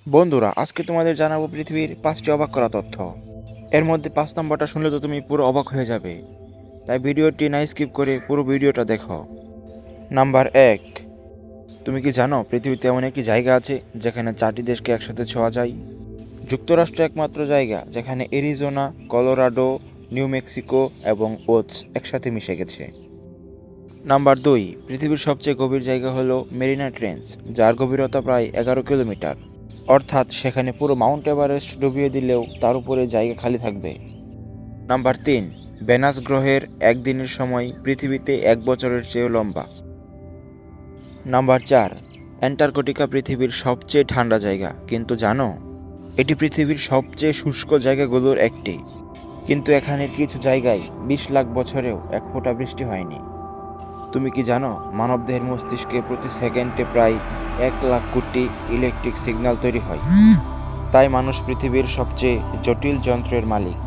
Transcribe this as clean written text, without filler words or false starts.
বন্ধুরা, আজকে তোমাদের জানাবো পৃথিবীর 5টি অবাক করা তথ্য। এর মধ্যে 5 নম্বরটা শুনলে তো তুমি পুরো অবাক হয়ে যাবে। তাই ভিডিওটি না স্কিপ করে পুরো ভিডিওটা দেখো। নাম্বার 1, তুমি কি জানো পৃথিবীতে এমন একটি জায়গা আছে যেখানে 4টি দেশকে একসাথে ছোঁয়া যায়? যুক্তরাষ্ট্র একমাত্র জায়গা যেখানে এরিজোনা, কলোরাডো, নিউ মেক্সিকো এবং ওটস একসাথে মিশে গেছে। নাম্বার 2, পৃথিবীর সবচেয়ে গভীর জায়গা হলো মেরিনা ট্রেঞ্চ, যার গভীরতা প্রায় 11 কিলোমিটার। অর্থাৎ সেখানে পুরো মাউন্ট এভারেস্ট ডুবিয়ে দিলেও তার উপরে জায়গা খালি থাকবে। নাম্বার 3, ভেনাস গ্রহের একদিনের সময় পৃথিবীতে 1 বছরের চেয়েও লম্বা। নাম্বার 4, অ্যান্টার্কটিকা পৃথিবীর সবচেয়ে ঠান্ডা জায়গা, কিন্তু জানো এটি পৃথিবীর সবচেয়ে শুষ্ক জায়গাগুলোর একটি। কিন্তু এখানের কিছু জায়গায় 20 লাখ বছরেও এক ফোঁটা বৃষ্টি হয়নি। তুমি কি জানো মানবদেহের মস্তিষ্কে প্রতি সেকেন্ডে প্রায় 1 লাখ কোটি ইলেকট্রিক সিগন্যাল তৈরি হয়? তাই মানুষ পৃথিবীর সবচেয়ে জটিল যন্ত্রের মালিক।